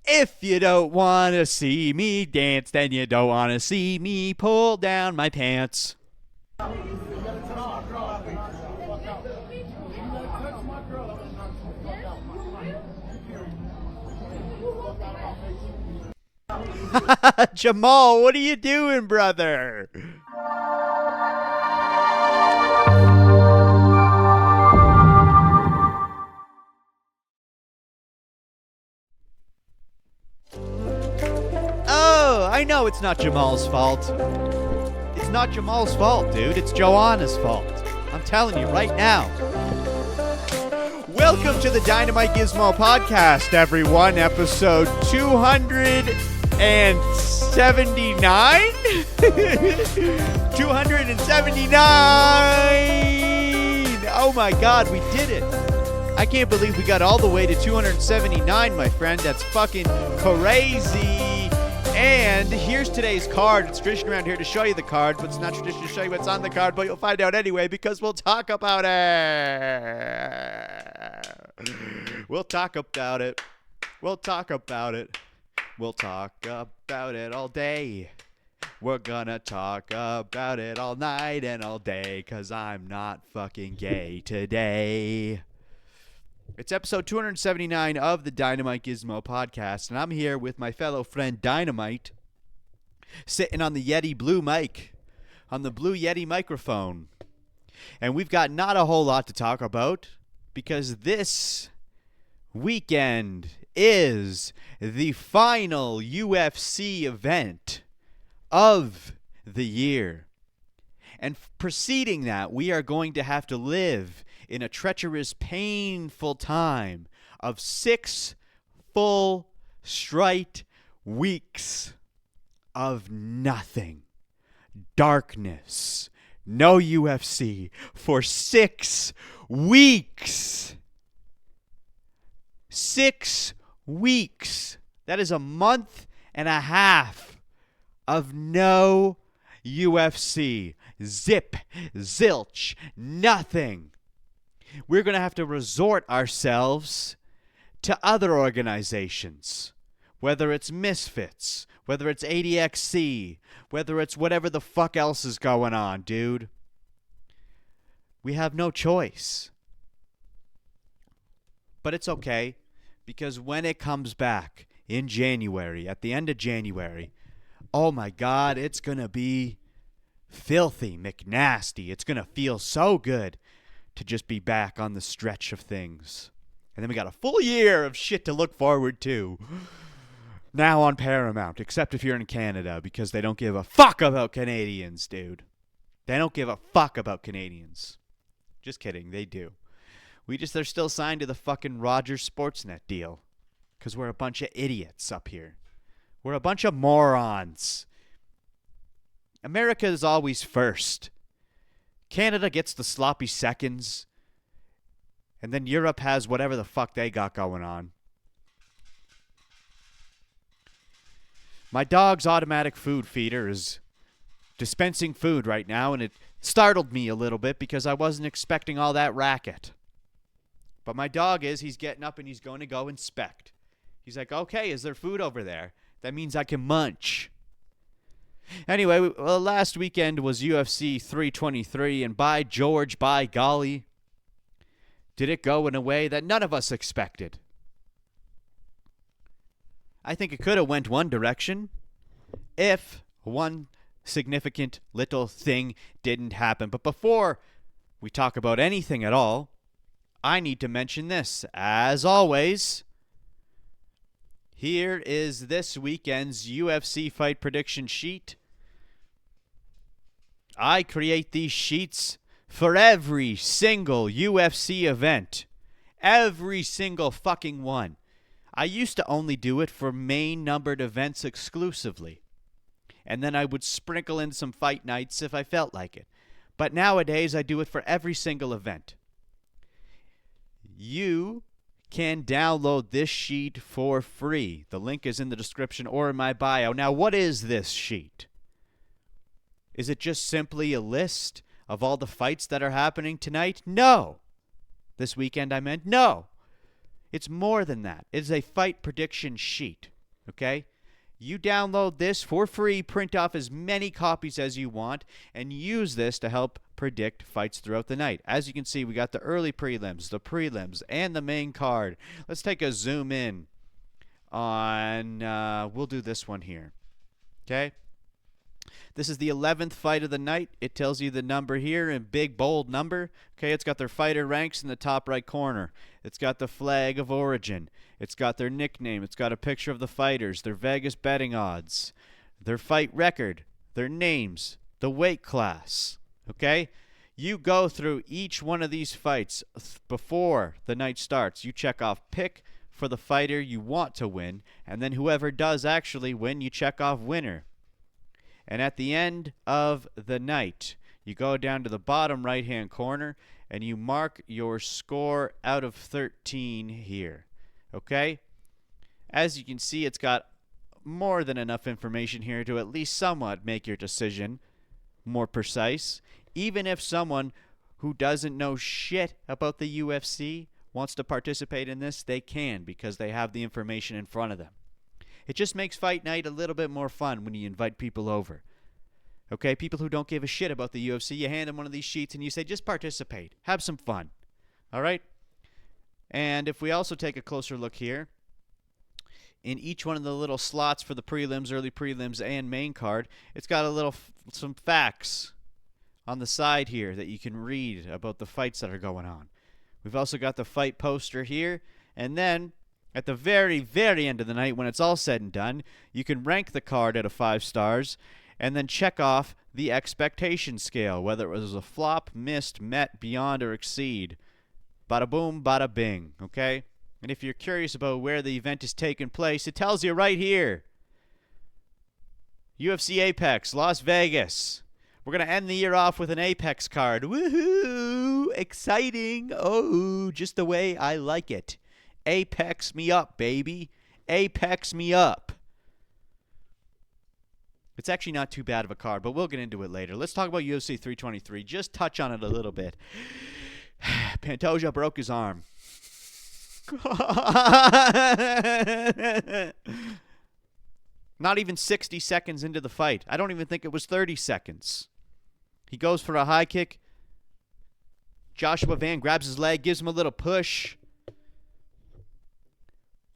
If you don't want to see me dance, then you don't want to see me pull down my pants. Jamal, what are you doing, brother? Oh, I know it's not Jamal's fault. It's not Jamal's fault, dude. It's Joanna's fault. I'm telling you right now. Welcome to the DynamiteGizmo Podcast, everyone. Episode 279? 279! Oh my god, we did it. I can't believe we got all the way to 279, my friend. That's fucking crazy. And here's today's card. It's tradition around here to show you the card, but it's not tradition to show you what's on the card, but you'll find out anyway because we'll talk about it. We'll talk about it. We'll talk about it. We'll talk about it all day. We're gonna talk about it all night and all day because I'm not fucking gay today. It's episode 279 of the DynamiteGizmo Podcast, and I'm here with my fellow friend Dynamite, sitting on the Yeti Blue mic, on the Blue Yeti microphone. And we've got not a whole lot to talk about, because this weekend is the final UFC event of the year. And preceding that, we are going to have to live in a treacherous, painful time of 6 full straight weeks of nothing. Darkness. No UFC for 6 weeks. 6 weeks. That is a month and a half of no UFC. Zip, zilch, nothing. We're going to have to resort ourselves to other organizations, whether it's Misfits, whether it's ADXC, whether it's whatever the fuck else is going on, dude. We have no choice. But it's okay, because when it comes back in January, at the end of January, oh my God, it's going to be filthy, McNasty. It's going to feel so good to just be back on the stretch of things. And then we got a full year of shit to look forward to now on Paramount, except if you're in Canada, because they don't give a fuck about Canadians, dude. They don't give a fuck about Canadians. Just kidding, they do. They're still signed to the fucking Rogers Sportsnet deal, because we're a bunch of idiots up here. We're a bunch of morons. America is always first. Canada gets the sloppy seconds. And then Europe has whatever the fuck they got going on. My dog's automatic food feeder is dispensing food right now, and it startled me a little bit because I wasn't expecting all that racket. But my dog he's getting up and he's going to go inspect. He's like, okay, is there food over there? That means I can munch. Anyway, last weekend was UFC 323, and by George, by golly, did it go in a way that none of us expected. I think it could have went one direction if one significant little thing didn't happen. But before we talk about anything at all, I need to mention this. As always, here is this weekend's UFC fight prediction sheet. I create these sheets for every single UFC event. Every single fucking one. I used to only do it for main numbered events exclusively. And then I would sprinkle in some fight nights if I felt like it. But nowadays I do it for every single event. You can download this sheet for free. The link is in the description or in my bio. Now, what is this sheet? Is it just simply a list of all the fights that are happening tonight? No. This weekend, I meant? No. It's more than that. It's a fight prediction sheet. Okay? You download this for free, print off as many copies as you want, and use this to help predict fights throughout the night. As you can see, we got the early prelims, the prelims, and the main card. Let's take a zoom in on, we'll do this one here. Okay? This is the 11th fight of the night. It tells you the number here in big, bold number. Okay, it's got their fighter ranks in the top right corner. It's got the flag of origin. It's got their nickname. It's got a picture of the fighters, their Vegas betting odds, their fight record, their names, the weight class. Okay? You go through each one of these fights before the night starts. You check off pick for the fighter you want to win, and then whoever does actually win, you check off winner. And at the end of the night, you go down to the bottom right-hand corner and you mark your score out of 13 here. Okay? As you can see, it's got more than enough information here to at least somewhat make your decision more precise. Even if someone who doesn't know shit about the UFC wants to participate in this, they can because they have the information in front of them. It just makes fight night a little bit more fun when you invite people over. Okay, people who don't give a shit about the UFC, you hand them one of these sheets and you say, just participate. Have some fun. All right? And if we also take a closer look here, in each one of the little slots for the prelims, early prelims, and main card, it's got a little some facts on the side here that you can read about the fights that are going on. We've also got the fight poster here, and then at the very, very end of the night, when it's all said and done, you can rank the card out of 5 stars and then check off the expectation scale, whether it was a flop, missed, met, beyond, or exceed. Bada boom, bada bing, okay? And if you're curious about where the event is taking place, it tells you right here. UFC Apex, Las Vegas. We're going to end the year off with an Apex card. Woohoo! Exciting! Oh, just the way I like it. Apex me up, baby. Apex me up. It's actually not too bad of a card, but we'll get into it later. Let's talk about UFC 323. Just touch on it a little bit. Pantoja broke his arm. Not even 60 seconds into the fight. I don't even think it was 30 seconds. He goes for a high kick. Joshua Van grabs his leg, gives him a little push.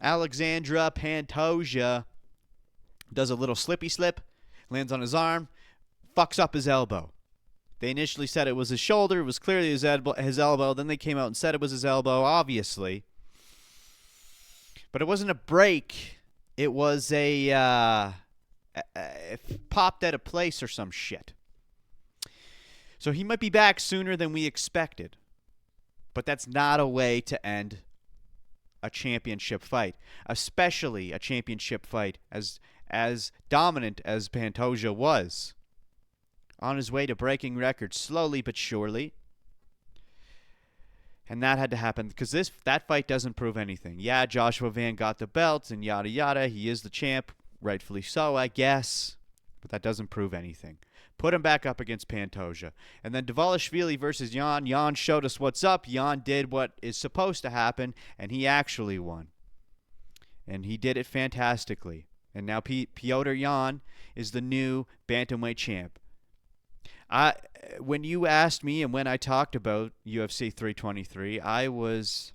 Alexandra Pantoja does a little slippy slip, lands on his arm, fucks up his elbow. They initially said it was his shoulder. It was clearly his elbow. Then they came out and said it was his elbow, obviously. But it wasn't a break. It was it popped out of place or some shit. So he might be back sooner than we expected. But that's not a way to end a championship fight, especially a championship fight as dominant as Pantoja was. On his way to breaking records slowly but surely. And that had to happen because that fight doesn't prove anything. Yeah, Joshua Van got the belt and yada yada. He is the champ, rightfully so, I guess. But that doesn't prove anything. Put him back up against Pantoja. And then Dvalishvili versus Jan. Jan showed us what's up. Jan did what is supposed to happen, and he actually won. And he did it fantastically. And now Piotr Jan is the new bantamweight champ. When you asked me and when I talked about UFC 323, I was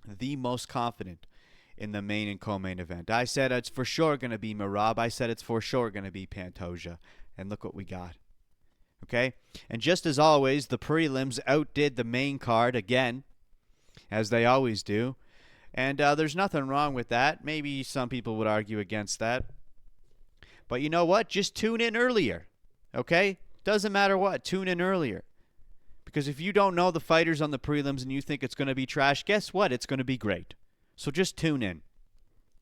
the most confident in the main and co-main event. I said it's for sure going to be Merab. I said it's for sure going to be Pantoja. And look what we got. Okay? And just as always, the prelims outdid the main card again, as they always do. And there's nothing wrong with that. Maybe some people would argue against that. But you know what? Just tune in earlier. Okay? Doesn't matter what. Tune in earlier. Because if you don't know the fighters on the prelims and you think it's going to be trash, guess what? It's going to be great. So just tune in.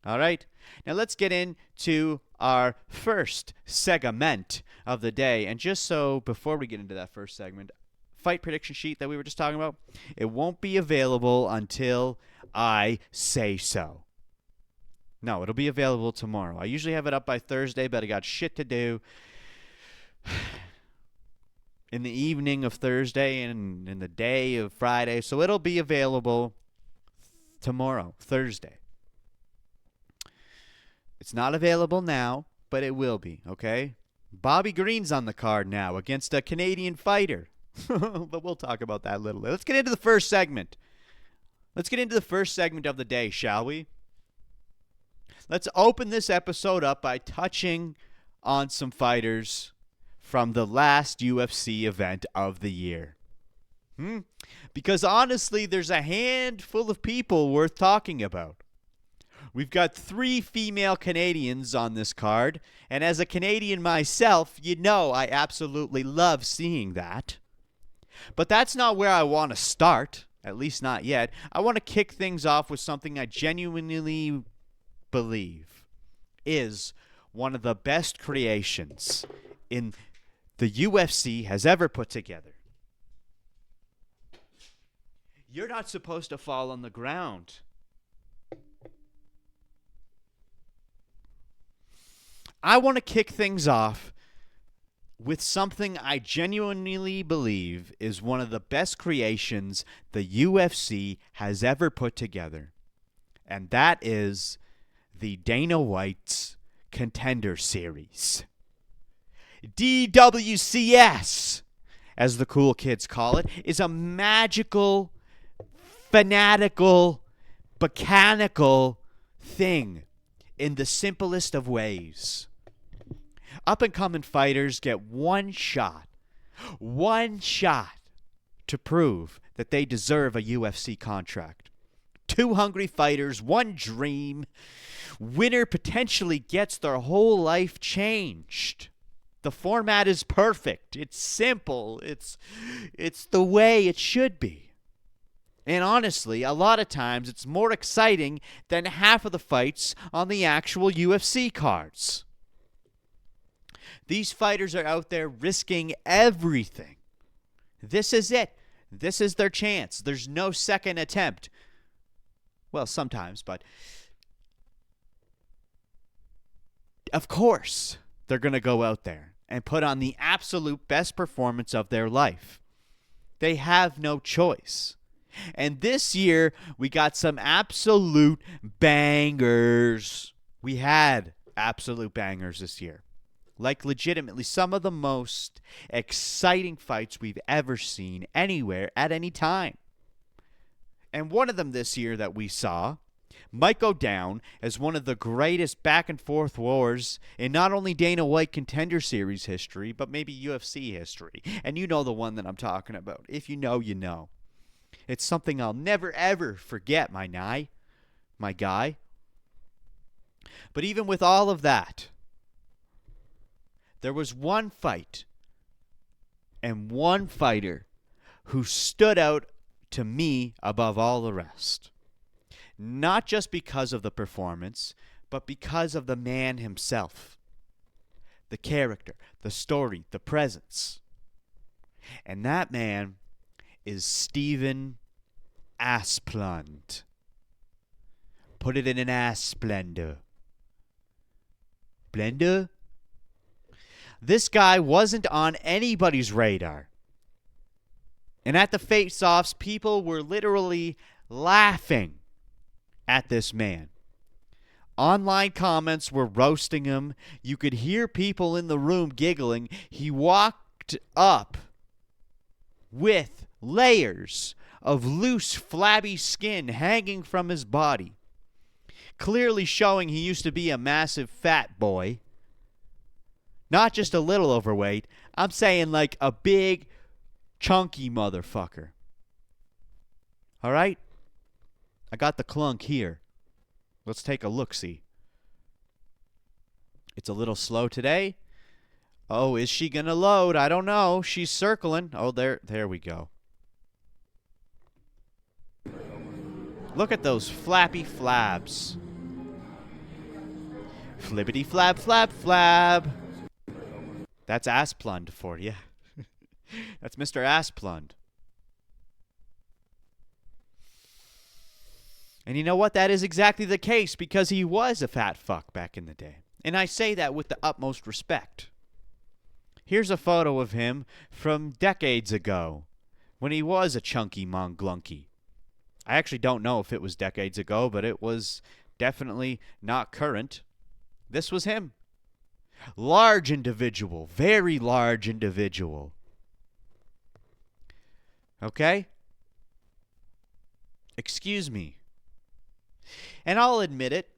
All right? Now let's get into our first segment of the day. And just so before we get into that first segment, fight prediction sheet that we were just talking about, it won't be available until I say so. No, it'll be available tomorrow. I usually have it up by Thursday, but I got shit to do in the evening of Thursday and in the day of Friday. So it'll be available tomorrow, Thursday. It's not available now, but it will be, okay? Bobby Green's on the card now against a Canadian fighter. But we'll talk about that a little later. Let's get into the first segment. Let's get into the first segment of the day, shall we? Let's open this episode up by touching on some fighters from the last UFC event of the year. Because honestly, there's a handful of people worth talking about. We've got 3 female Canadians on this card, and as a Canadian myself, you know I absolutely love seeing that. But that's not where I want to start, at least not yet. I want to kick things off with something I genuinely believe is one of the best creations in the UFC has ever put together. You're not supposed to fall on the ground. I want to kick things off with something I genuinely believe is one of the best creations the UFC has ever put together. And that is the Dana White Contender Series. DWCS, as the cool kids call it, is a magical, fanatical, mechanical thing in the simplest of ways. Up-and-coming fighters get one shot to prove that they deserve a UFC contract. 2 hungry fighters, 1 dream. Winner potentially gets their whole life changed. The format is perfect. It's simple. It's the way it should be. And honestly, a lot of times it's more exciting than half of the fights on the actual UFC cards. These fighters are out there risking everything. This is it. This is their chance. There's no second attempt. Well, sometimes, but of course they're going to go out there and put on the absolute best performance of their life. They have no choice. And this year, we got some absolute bangers. We had absolute bangers this year. Like legitimately some of the most exciting fights we've ever seen anywhere at any time. And one of them this year that we saw might go down as one of the greatest back and forth wars in not only Dana White Contender Series history, but maybe UFC history. And you know the one that I'm talking about. If you know, you know. It's something I'll never ever forget, my guy. But even with all of that, there was one fight and one fighter who stood out to me above all the rest. Not just because of the performance, but because of the man himself. The character, the story, the presence. And that man is Steven Asplund. Put it in an Asplender. Blender? This guy wasn't on anybody's radar. And at the face-offs, people were literally laughing at this man. Online comments were roasting him. You could hear people in the room giggling. He walked up with layers of loose, flabby skin hanging from his body, clearly showing he used to be a massive fat boy. Not just a little overweight. I'm saying like a big, chunky motherfucker. All right? I got the clunk here. Let's take a look-see. It's a little slow today. Oh, is she going to load? I don't know. She's circling. Oh, there we go. Look at those flappy flabs. Flippity flab, flab, flab. That's Asplund for you. That's Mr. Asplund. And you know what? That is exactly the case because he was a fat fuck back in the day. And I say that with the utmost respect. Here's a photo of him from decades ago when he was a chunky monglunky. I actually don't know if it was decades ago, but it was definitely not current. This was him. Large individual. Very large individual. Okay? Excuse me. And I'll admit it.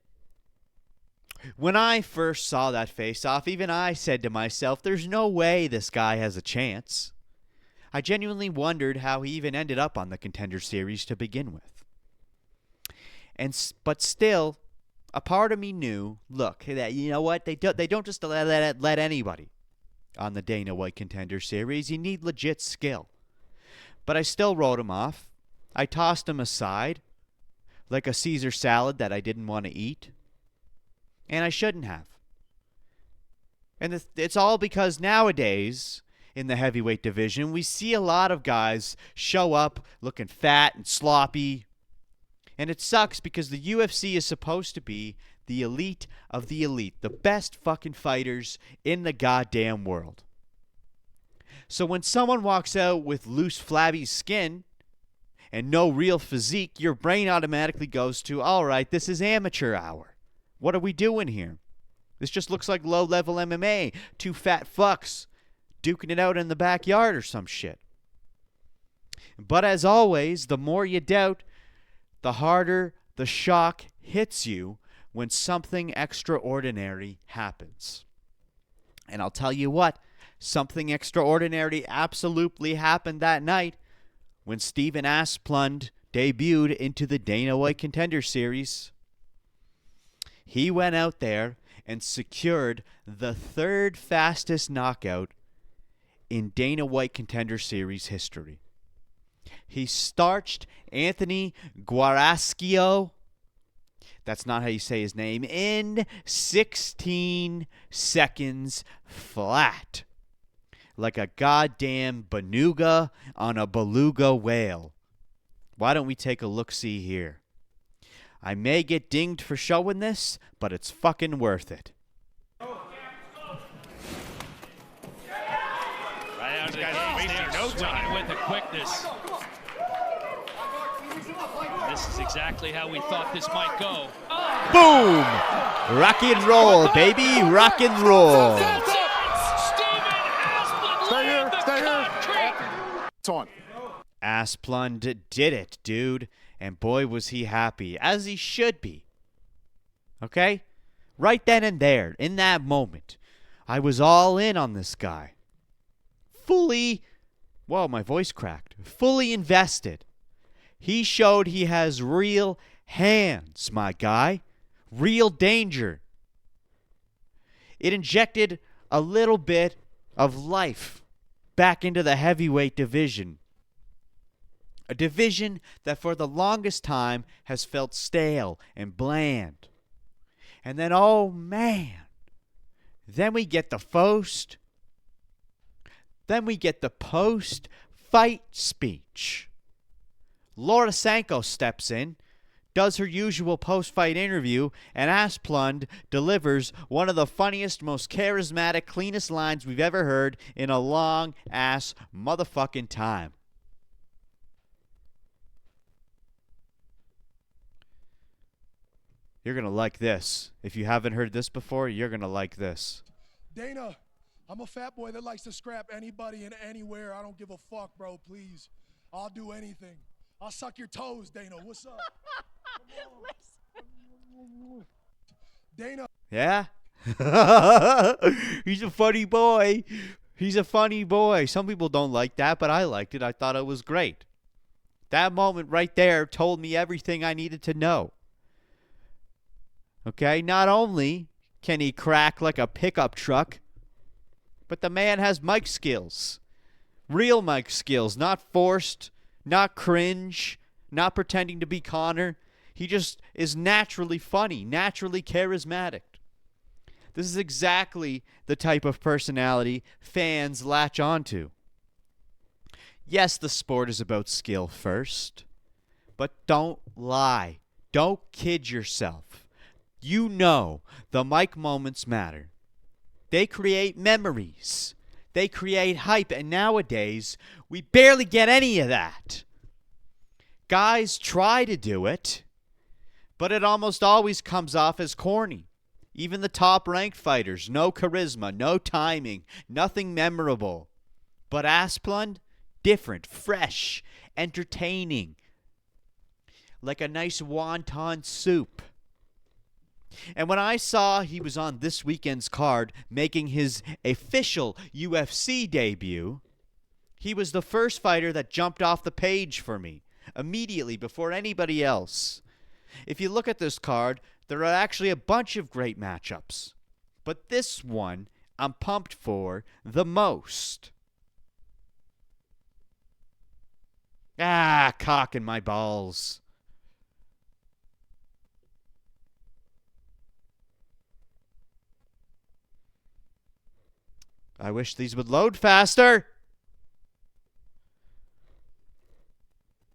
When I first saw that face-off, even I said to myself, there's no way this guy has a chance. I genuinely wondered how he even ended up on the Contender Series to begin with. But still, a part of me knew, look, that you know what? They don't just let anybody on the Dana White Contender Series. You need legit skill. But I still wrote him off. I tossed him aside like a Caesar salad that I didn't want to eat. And I shouldn't have. And it's all because nowadays, in the heavyweight division, we see a lot of guys show up looking fat and sloppy. And it sucks because the UFC is supposed to be the elite of the elite. The best fucking fighters in the goddamn world. So when someone walks out with loose, flabby skin and no real physique, your brain automatically goes to, all right, this is amateur hour. What are we doing here? This just looks like low-level MMA. Two fat fucks duking it out in the backyard or some shit. But as always, the more you doubt, the harder the shock hits you when something extraordinary happens. And I'll tell you what, something extraordinary absolutely happened that night when Steven Asplund debuted into the Dana White Contender Series. He went out there and secured the third fastest knockout in Dana White Contender Series history. He starched Anthony Guarascio, that's not how you say his name, in 16 seconds flat. Like a goddamn beluga on a beluga whale. Why don't we take a look-see here? I may get dinged for showing this, but it's fucking worth it. Right out of the gate, wasting no time with the quickness. This is exactly how we thought this might go. Oh. Boom! Rock and roll, baby, rock and roll. Stay here. It's on. Asplund did it, dude. And boy, was he happy, as he should be. Okay? Right then and there, in that moment, I was all in on this guy. Fully, whoa, my voice cracked. Fully invested. He showed he has real hands, my guy. Real danger. It injected a little bit of life back into the heavyweight division. A division that for the longest time has felt stale and bland. And then, oh man, then we get the post. Then we get the post-fight speech. Laura Sanko steps in, does her usual post-fight interview, and Asplund delivers one of the funniest, most charismatic, cleanest lines we've ever heard in a long-ass motherfucking time. You're going to like this. If you haven't heard this before, you're going to like this. Dana, I'm a fat boy that likes to scrap anybody and anywhere. I don't give a fuck, bro, please. I'll do anything. I'll suck your toes, Dana. What's up? Dana. Yeah? He's a funny boy. He's a funny boy. Some people don't like that, but I liked it. I thought it was great. That moment right there told me everything I needed to know. Okay, not only can he crack like a pickup truck, but the man has mic skills. Real mic skills, not forced, not cringe, not pretending to be Connor. He just is naturally funny, naturally charismatic. This is exactly the type of personality fans latch onto. Yes, the sport is about skill first, but don't lie. Don't kid yourself. You know the mic moments matter. They create memories. They create hype, and nowadays, we barely get any of that. Guys try to do it, but it almost always comes off as corny. Even the top-ranked fighters, no charisma, no timing, nothing memorable. But Asplund, different, fresh, entertaining. Like a nice wonton soup. And when I saw he was on this weekend's card making his official UFC debut, he was the first fighter that jumped off the page for me immediately before anybody else. If you look at this card, there are actually a bunch of great matchups. But this one, I'm pumped for the most. Cock in my balls. I wish these would load faster.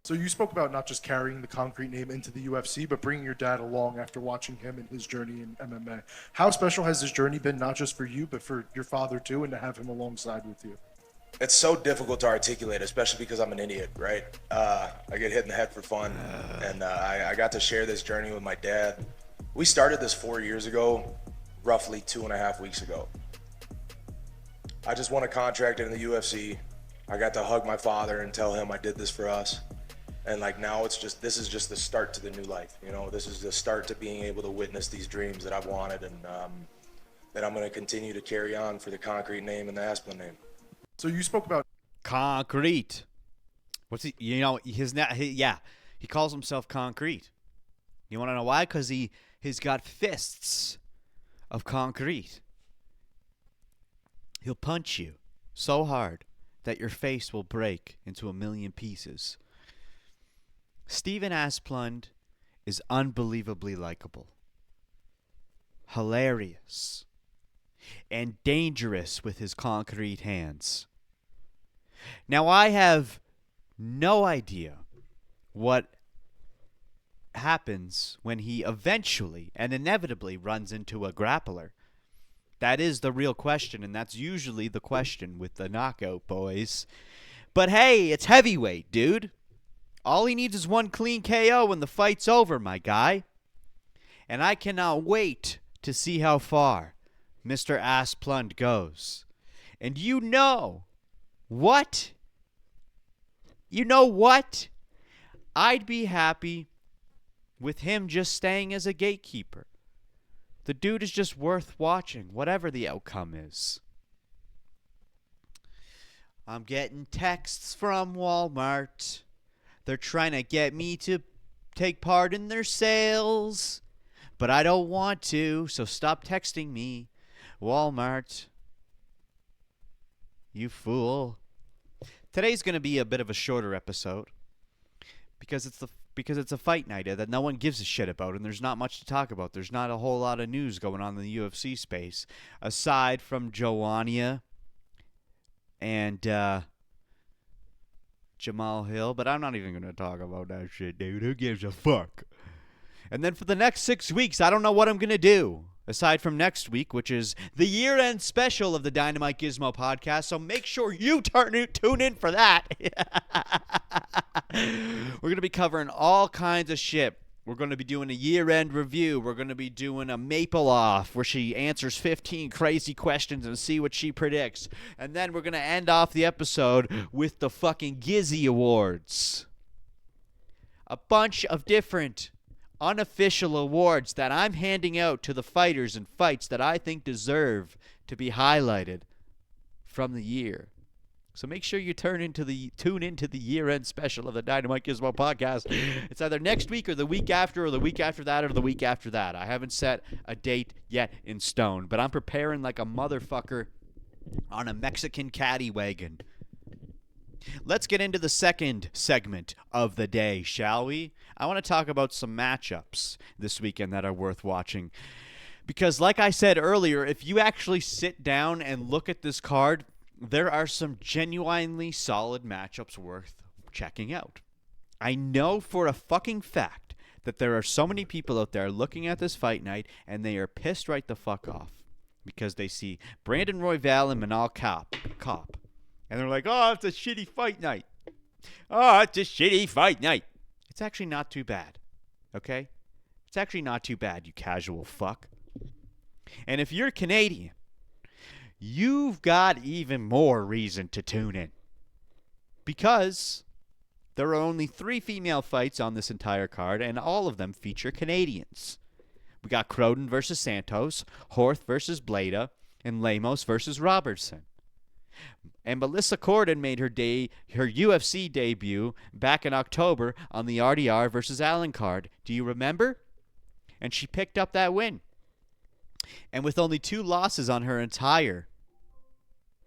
So you spoke about not just carrying the Concrete name into the UFC, but bringing your dad along after watching him and his journey in MMA. How special has this journey been, not just for you, but for your father too, and to have him alongside with you? It's so difficult to articulate, especially because I'm an idiot, right? I get hit in the head for fun, and I got to share this journey with my dad. We started this 4 years ago, roughly 2.5 weeks ago. I just won a contract in the UFC. I got to hug my father and tell him I did this for us. And like now this is just the start to the new life. You know, this is the start to being able to witness these dreams that I've wanted, and that I'm going to continue to carry on for the Concrete name and the Asplund name. So you spoke about Concrete. What's he? You know, he calls himself Concrete. You want to know why? Because he's got fists of concrete. He'll punch you so hard that your face will break into a million pieces. Steven Asplund is unbelievably likable, hilarious, and dangerous with his concrete hands. Now, I have no idea what happens when he eventually and inevitably runs into a grappler. That is the real question, and that's usually the question with the knockout boys. But hey, it's heavyweight, dude. All he needs is one clean KO and the fight's over, my guy. And I cannot wait to see how far Mr. Asplund goes. And you know what? You know what? I'd be happy with him just staying as a gatekeeper. The dude is just worth watching, whatever the outcome is. I'm getting texts from Walmart. They're trying to get me to take part in their sales, but I don't want to, so stop texting me. Walmart. You fool. Today's going to be a bit of a shorter episode because it's a fight night that no one gives a shit about, and there's not much to talk about. There's not a whole lot of news going on in the UFC space aside from Joanna and Jamal Hill, but I'm not even going to talk about that shit, dude. Who gives a fuck? And then for the next 6 weeks, I don't know what I'm going to do, aside from next week, which is the year-end special of the DynamiteGizmo Podcast, so make sure you tune in for that. We're going to be covering all kinds of shit. We're going to be doing a year-end review. We're going to be doing a Maple Off where she answers 15 crazy questions and see what she predicts. And then we're going to end off the episode with the fucking Gizzy Awards. A bunch of different unofficial awards that I'm handing out to the fighters and fights that I think deserve to be highlighted from the year. So make sure you tune into the year-end special of the DynamiteGizmo Podcast. It's either next week or the week after or the week after that or the week after that. I haven't set a date yet in stone, but I'm preparing like a motherfucker on a Mexican caddy wagon. Let's get into the second segment of the day, shall we? I want to talk about some matchups this weekend that are worth watching. Because like I said earlier, if you actually sit down and look at this card, there are some genuinely solid matchups worth checking out. I know for a fucking fact that there are so many people out there looking at this fight night and they are pissed right the fuck off because they see Brandon Royval and Manal Kape. And they're like, oh, it's a shitty fight night. Oh, it's a shitty fight night. It's actually not too bad, okay? It's actually not too bad, you casual fuck. And if you're Canadian, you've got even more reason to tune in. Because there are only 3 female fights on this entire card, and all of them feature Canadians. We got Croden versus Santos, Horth versus Bleda, and Lemos versus Robertson. And Melissa Corden made her UFC debut back in October on the RDR versus Allen card. Do you remember? And she picked up that win. And with only 2 losses on her entire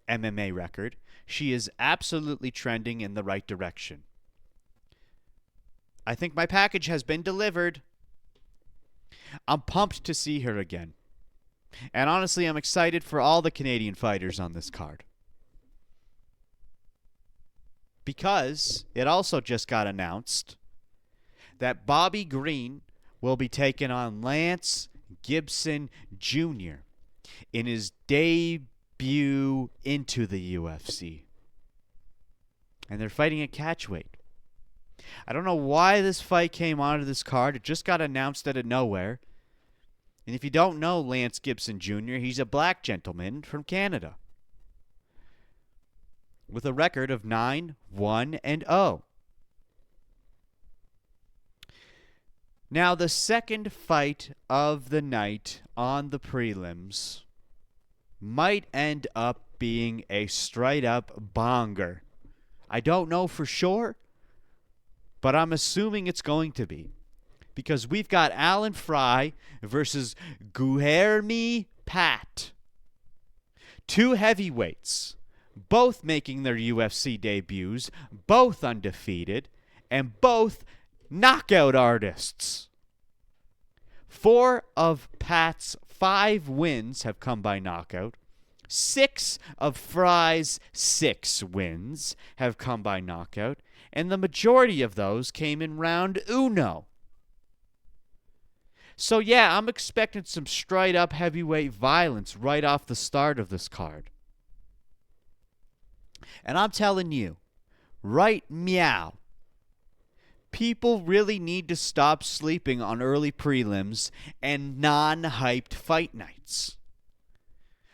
MMA record, she is absolutely trending in the right direction. I think my package has been delivered. I'm pumped to see her again. And honestly, I'm excited for all the Canadian fighters on this card. Because it also just got announced that Bobby Green will be taking on Lance Gibson Jr. in his debut into the UFC. And they're fighting at catchweight. I don't know why this fight came onto this card. It just got announced out of nowhere. And if you don't know Lance Gibson Jr., he's a black gentleman from Canada with a record of 9-1-0. Now, the second fight of the night on the prelims might end up being a straight-up bonger. I don't know for sure, but I'm assuming it's going to be. Because we've got Alan Fry versus Guilherme Pat. 2 heavyweights, both making their UFC debuts, both undefeated, and both knockout artists. 4 of Pat's 5 wins have come by knockout. 6 of Fry's 6 wins have come by knockout, and the majority of those came in round uno. So yeah, I'm expecting some straight-up heavyweight violence right off the start of this card. And I'm telling you, right meow, people really need to stop sleeping on early prelims and non-hyped fight nights.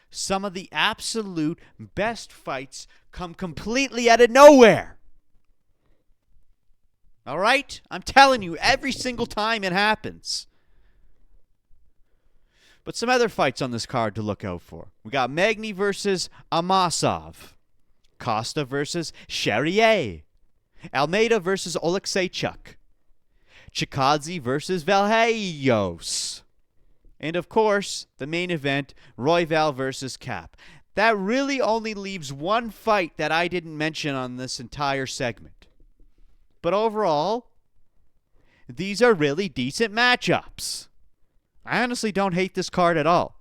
Some of the absolute best fights come completely out of nowhere. All right? I'm telling you, every single time it happens. But some other fights on this card to look out for. We got Magny versus Amosov. Costa versus Charrier. Almeida versus Oleksiejczuk. Chikadze versus Valhaios. And of course, the main event, Royval versus Kape. That really only leaves one fight that I didn't mention on this entire segment. But overall, these are really decent matchups. I honestly don't hate this card at all.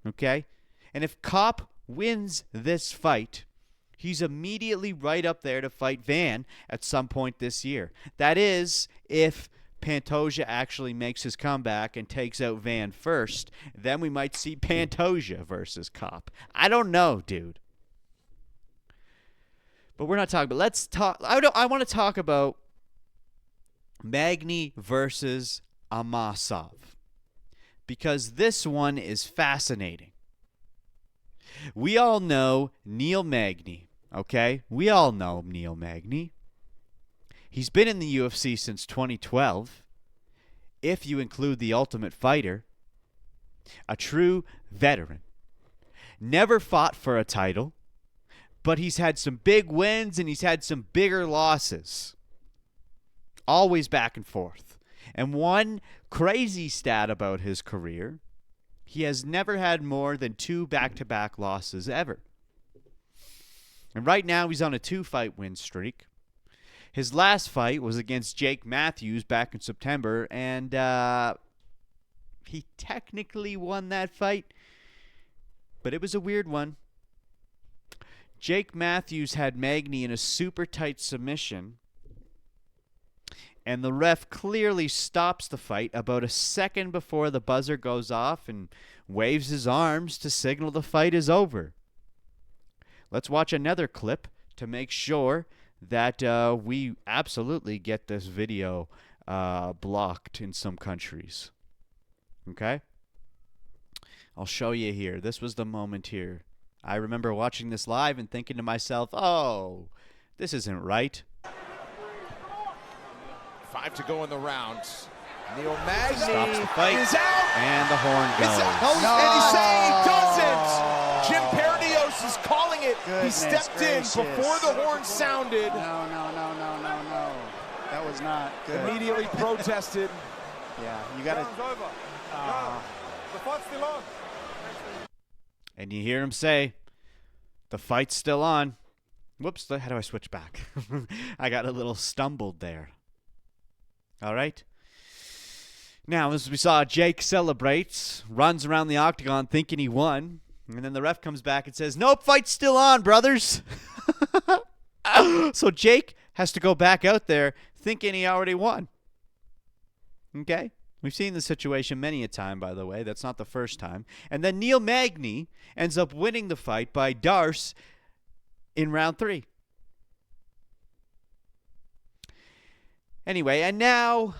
Okay? And if Kape wins this fight, he's immediately right up there to fight Van at some point this year. That is, if Pantoja actually makes his comeback and takes out Van first, then we might see Pantoja versus Kape. I don't know, dude. But we're not talking about. Let's talk. I want to talk about Magny versus Amosov, because this one is fascinating. We all know Neil Magny, okay? We all know Neil Magny. He's been in the UFC since 2012, if you include The Ultimate Fighter. A true veteran. Never fought for a title, but he's had some big wins and he's had some bigger losses. Always back and forth. And one crazy stat about his career, he has never had more than 2 back-to-back losses ever. And right now he's on a 2-fight win streak. His last fight was against Jake Matthews back in September, and he technically won that fight, but it was a weird one. Jake Matthews had Magny in a super tight submission, and the ref clearly stops the fight about a second before the buzzer goes off and waves his arms to signal the fight is over. Let's watch another clip to make sure that we absolutely get this video blocked in some countries. Okay? I'll show you here. This was the moment here. I remember watching this live and thinking to myself, oh, this isn't right. 5 to go in the round. Neil Magny Stops the fight, is out. and the horn goes. And he's saying he doesn't. Jim Perdios is calling it. Goodness He stepped gracious. in before the horn sounded. No. That was not good. Immediately protested. Yeah, you got to. The fight's still on. And you hear him say, the fight's still on. Whoops, how do I switch back? I got a little stumbled there. All right. Now, as we saw, Jake celebrates, runs around the octagon thinking he won, and then the ref comes back and says, nope, fight's still on, brothers. So Jake has to go back out there thinking he already won. Okay? We've seen this situation many a time, by the way. That's not the first time. And then Neil Magny ends up winning the fight by Darce in round 3. Anyway, and now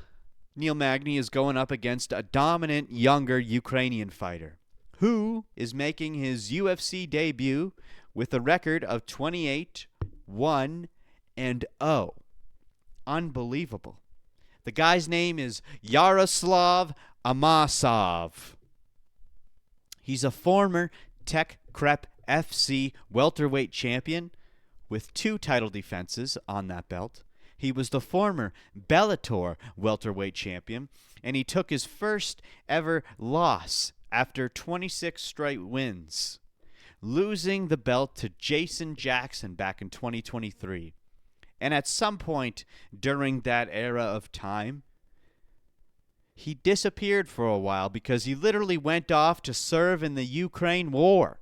Neil Magny is going up against a dominant, younger Ukrainian fighter who is making his UFC debut with a record of 28-1-0. Unbelievable. The guy's name is Yaroslav Amosov. He's a former Tech Crep FC welterweight champion with 2 title defenses on that belt. He was the former Bellator welterweight champion, and he took his first ever loss after 26 straight wins, losing the belt to Jason Jackson back in 2023. And at some point during that era of time, he disappeared for a while because he literally went off to serve in the Ukraine war.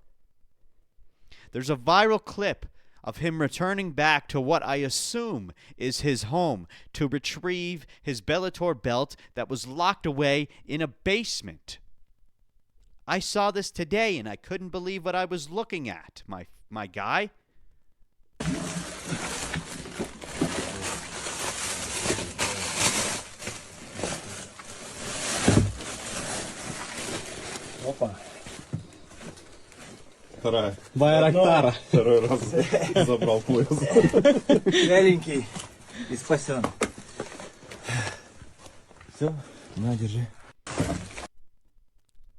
There's a viral clip of him returning back to what I assume is his home to retrieve his Bellator belt that was locked away in a basement. I saw this today and I couldn't believe what I was looking at, my guy. Опа. Вторая. Байрактара. Второй раз забрал пояс. Вяленький и спасен. Все, на, держи.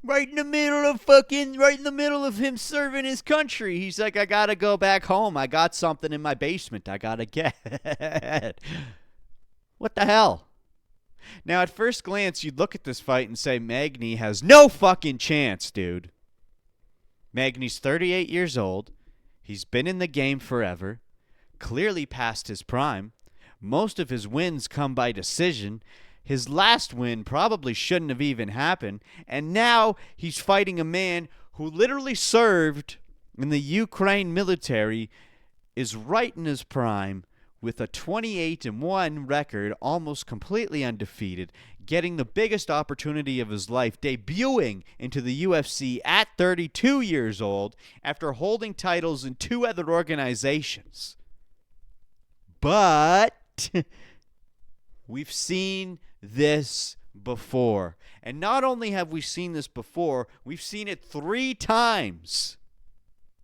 Right in the middle of him serving his country. He's like, I gotta go back home. I got something in my basement I gotta get. What the hell? Now, at first glance, you'd look at this fight and say Magny has no fucking chance, dude. Magny's 38 years old. He's been in the game forever. Clearly past his prime. Most of his wins come by decision. His last win probably shouldn't have even happened. And now he's fighting a man who literally served in the Ukraine military, is right in his prime, with a 28-1 record, almost completely undefeated, getting the biggest opportunity of his life, debuting into the UFC at 32 years old after holding titles in 2 other organizations. But we've seen this before. And not only have we seen this before, we've seen it 3 times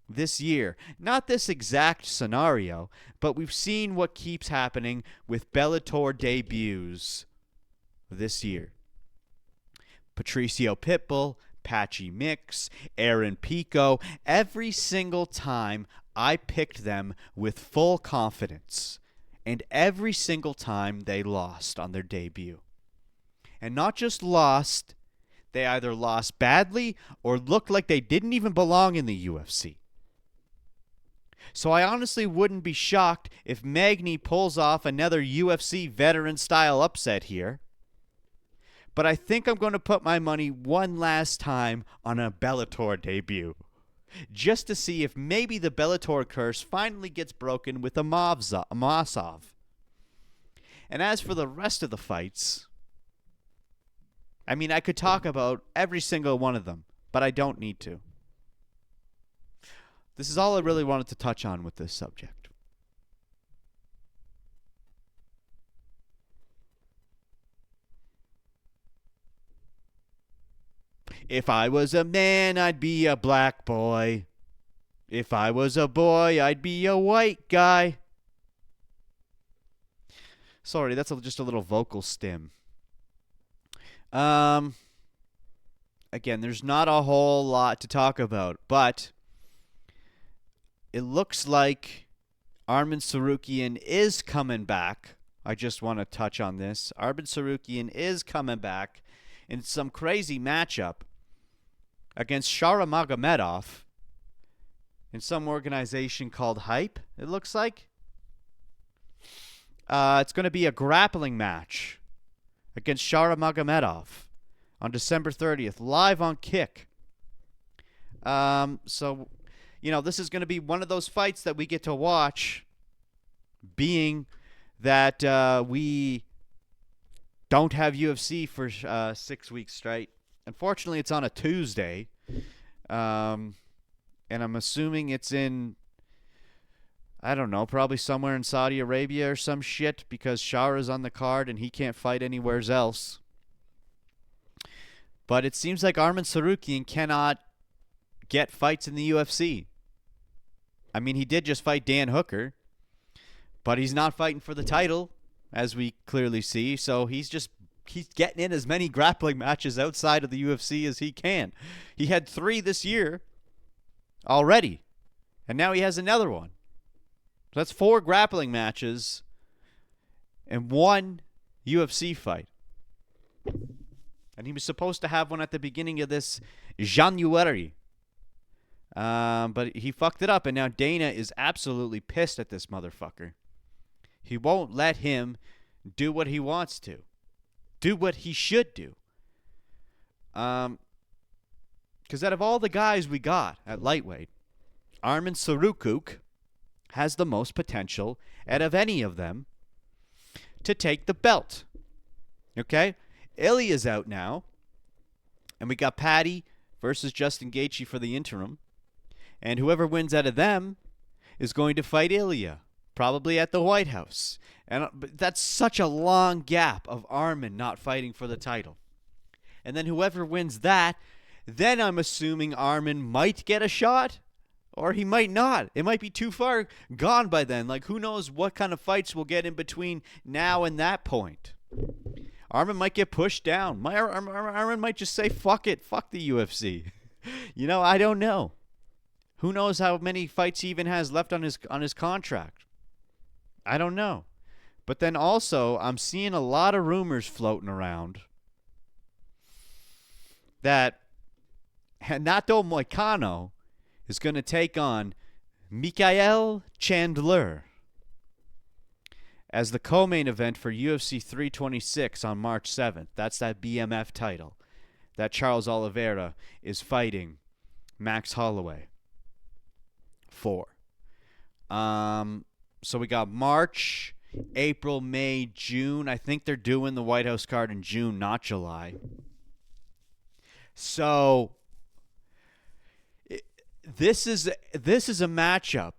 this year. Not this exact scenario, but we've seen what keeps happening with Bellator debuts this year. Patricio Pitbull, Patchy Mix, Aaron Pico, every single time I picked them with full confidence, and every single time they lost on their debut. And not just lost, they either lost badly or looked like they didn't even belong in the UFC. So I honestly wouldn't be shocked if Magny pulls off another UFC veteran-style upset here. But I think I'm going to put my money one last time on a Bellator debut, just to see if maybe the Bellator curse finally gets broken with Amosov. And as for the rest of the fights, I mean, I could talk about every single one of them, but I don't need to. This is all I really wanted to touch on with this subject. If I was a man, I'd be a black boy. If I was a boy, I'd be a white guy. Sorry, that's just a little vocal stim. Again, there's not a whole lot to talk about, but it looks like Arman Tsarukyan is coming back. I just want to touch on this. Arman Tsarukyan is coming back in some crazy matchup against Shara Magomedov in some organization called Hype, it looks like. It's going to be a grappling match against Shara Magomedov on December 30th, live on Kick. So, this is going to be one of those fights that we get to watch, being that we don't have UFC for 6 weeks straight. Unfortunately, it's on a Tuesday, and I'm assuming it's in, I don't know, probably somewhere in Saudi Arabia or some shit, because Shara's on the card and he can't fight anywhere else. But it seems like Arman Tsarukyan cannot get fights in the UFC. I mean, he did just fight Dan Hooker, but he's not fighting for the title, as we clearly see. So he's getting in as many grappling matches outside of the UFC as he can. He had 3 this year already, and now he has another one. So that's 4 grappling matches and 1 UFC fight. And he was supposed to have one at the beginning of this January. But he fucked it up, and now Dana is absolutely pissed at this motherfucker. He won't let him do what he wants to. Do what he should do. Because out of all the guys we got at lightweight, Arman Tsarukyan has the most potential out of any of them to take the belt. Okay? Ilya's out now. And we got Paddy versus Justin Gaethje for the interim. And whoever wins out of them is going to fight Ilya, probably at the White House. But that's such a long gap of Arman not fighting for the title. And then whoever wins that, then I'm assuming Arman might get a shot, or he might not. It might be too far gone by then. Like, who knows what kind of fights we'll get in between now and that point. Arman might get pushed down. Arman might just say, fuck it, fuck the UFC. I don't know. Who knows how many fights he even has left on his contract? I don't know. But then also, I'm seeing a lot of rumors floating around that Renato Moicano is going to take on Chandler as the co-main event for UFC 326 on March 7th. That's that BMF title that Charles Oliveira is fighting Max Holloway for. So we got March, April, May, June. I think they're doing the White House card in June, not July. So this is a matchup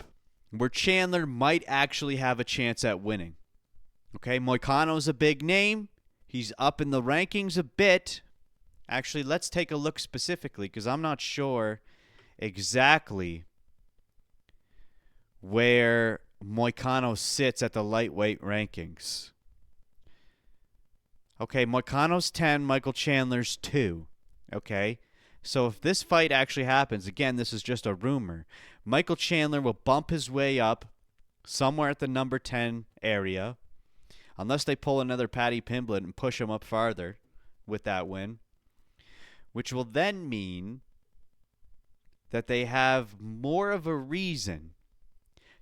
where Chandler might actually have a chance at winning. Okay, Moicano's a big name. He's up in the rankings a bit. Actually, let's take a look specifically, because I'm not sure exactly where Moicano sits at the lightweight rankings. Okay, Moicano's 10, Michael Chandler's 2. Okay, so if this fight actually happens, again, this is just a rumor, Michael Chandler will bump his way up somewhere at the number 10 area, unless they pull another Paddy Pimblett and push him up farther with that win, which will then mean that they have more of a reason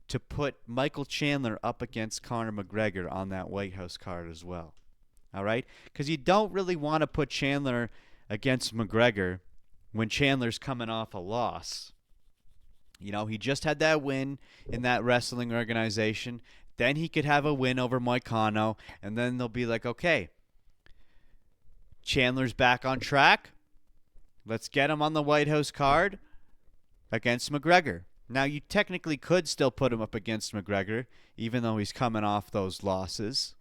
to put Michael Chandler up against Conor McGregor on that White House card as well. All right? Because you don't really want to put Chandler against McGregor when Chandler's coming off a loss. He just had that win in that wrestling organization. Then he could have a win over Moicano, and then they'll be like, okay, Chandler's back on track. Let's get him on the White House card against McGregor. Now, you technically could still put him up against McGregor, even though he's coming off those losses.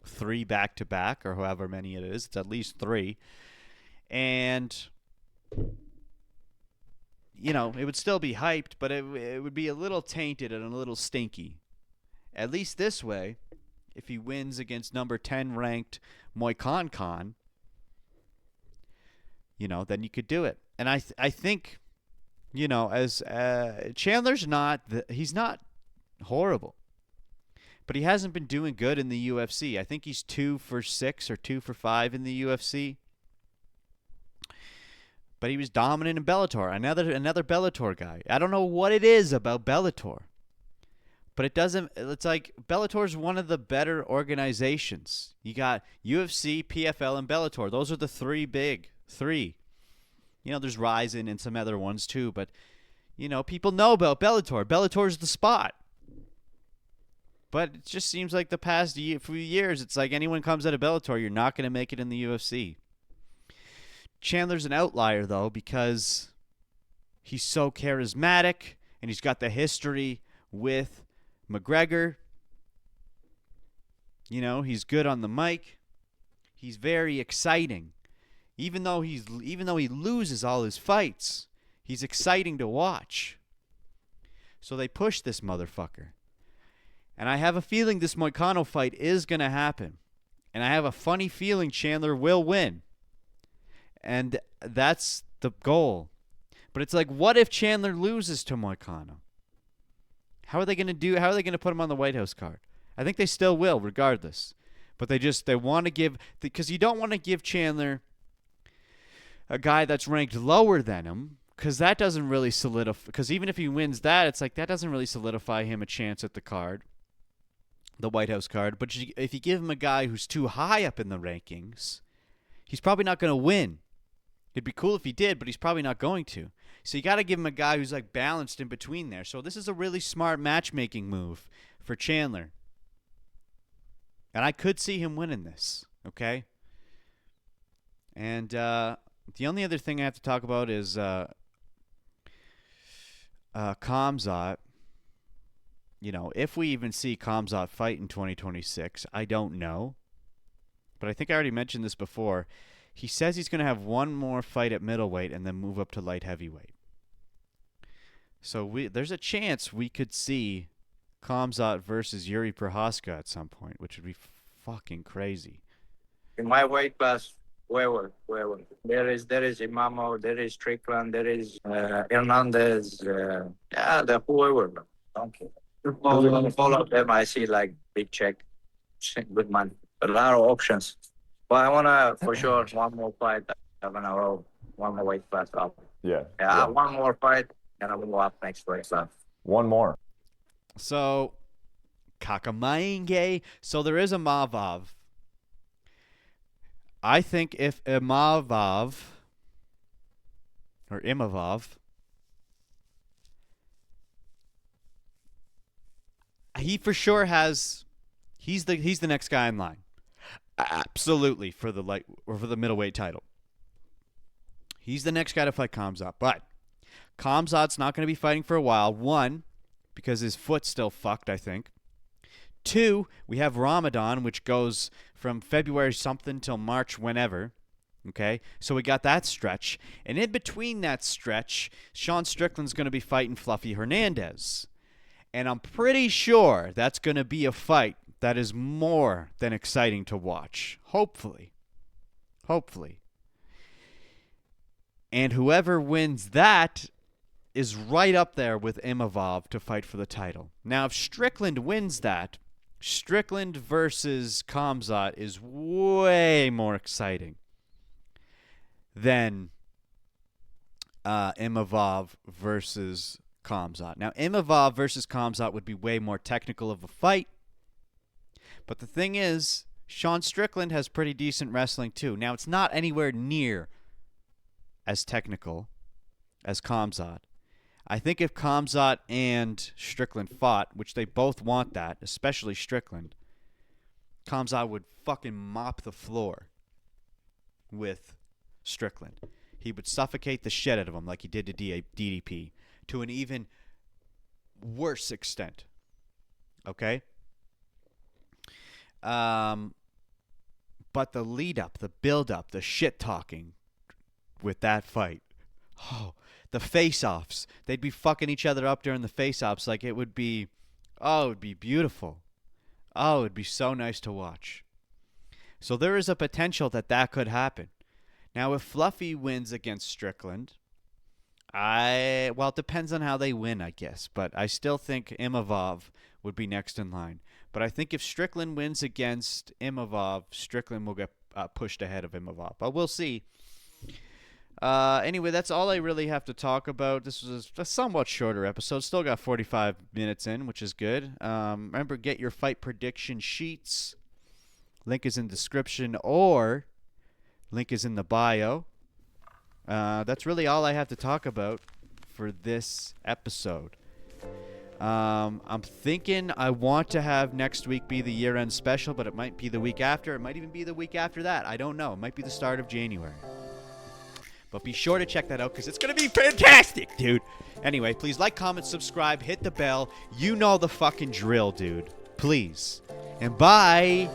3 back-to-back, or however many it is. It's at least 3. And it would still be hyped, but it would be a little tainted and a little stinky. At least this way, if he wins against number 10 ranked Moicano, then you could do it. And I think, as Chandler's he's not horrible, but he hasn't been doing good in the UFC. I think he's 2 for 6 or 2 for 5 in the UFC. But he was dominant in Bellator. Another Bellator guy. I don't know what it is about Bellator, but it's like Bellator's one of the better organizations. You got UFC, PFL, and Bellator. Those are the three. There's Ryzen and some other ones too, but people know about Bellator. Bellator's the spot. But it just seems like the past few years, it's like anyone comes out of Bellator, you're not going to make it in the UFC. Chandler's an outlier, though, because he's so charismatic, and he's got the history with McGregor. He's good on the mic. He's very exciting. Even though he loses all his fights, he's exciting to watch. So they push this motherfucker. And I have a feeling this Moicano fight is going to happen. And I have a funny feeling Chandler will win. And that's the goal. But it's like, what if Chandler loses to Moicano? How are they going to put him on the White House card? I think they still will, regardless. But they want to give, because you don't want to give Chandler a guy that's ranked lower than him, because that doesn't really solidify, because even if he wins that, it's like that doesn't really solidify him a chance at the card, the White House card. But if you give him a guy who's too high up in the rankings, he's probably not going to win. It'd be cool if he did, but he's probably not going to. So you got to give him a guy who's like balanced in between there. So this is a really smart matchmaking move for Chandler. And I could see him winning this, okay? And the only other thing I have to talk about is Khamzat. If we even see Khamzat fight in 2026, I don't know. But I think I already mentioned this before. He says he's going to have one more fight at middleweight and then move up to light heavyweight. So there's a chance we could see Khamzat versus Yuri Prohaska at some point, which would be fucking crazy. In my weight class, wherever. There is Imavov, there is Strickland, there is Hernandez, the whoever. Okay. All of them I see like big check, good money, a lot of options. But I want to, for sure, one more fight, have an hour, one more weight class up. Yeah. One more fight, and I'll move up next weight class. One more. So, Kakamainge. So there is Imavov. I think if Imavov, he for sure has, he's the next guy in line. Absolutely, for the light or for the middleweight title. He's the next guy to fight Khamzat, but Khamzat's not going to be fighting for a while. One, because his foot's still fucked, I think. Two, we have Ramadan, which goes from February something till March whenever. Okay, so we got that stretch, and in between that stretch, Sean Strickland's going to be fighting Fluffy Hernandez, and I'm pretty sure that's going to be a fight that is more than exciting to watch. Hopefully. And whoever wins that is right up there with Imavov to fight for the title. Now, if Strickland wins that, Strickland versus Khamzat is way more exciting than Imavov versus Khamzat. Now, Imavov versus Khamzat would be way more technical of a fight. But the thing is, Sean Strickland has pretty decent wrestling too. Now, it's not anywhere near as technical as Khamzat. I think if Khamzat and Strickland fought, which they both want that, especially Strickland, Khamzat would fucking mop the floor with Strickland. He would suffocate the shit out of him like he did to DDP to an even worse extent. Okay? But the lead up, the build up, the shit talking with that fight Oh, the face-offs. They'd be fucking each other up during the face-offs. Like, it would be beautiful. Oh, it would be so nice to watch. So there is a potential that could happen. Now, if Fluffy wins against Strickland, well, it depends on how they win, I guess. But I still think Imavov would be next in line. But I think if Strickland wins against Imavov, Strickland will get pushed ahead of Imavov. But we'll see. Anyway, that's all I really have to talk about. This was a somewhat shorter episode. Still got 45 minutes in, which is good. Remember, get your fight prediction sheets. Link is in description or link is in the bio. That's really all I have to talk about for this episode. I'm thinking I want to have next week be the year-end special, but it might be the week after. It might even be the week after that. I don't know. It might be the start of January. But be sure to check that out because it's going to be fantastic, dude. Anyway, please like, comment, subscribe, hit the bell. You know the fucking drill, dude. Please. And bye.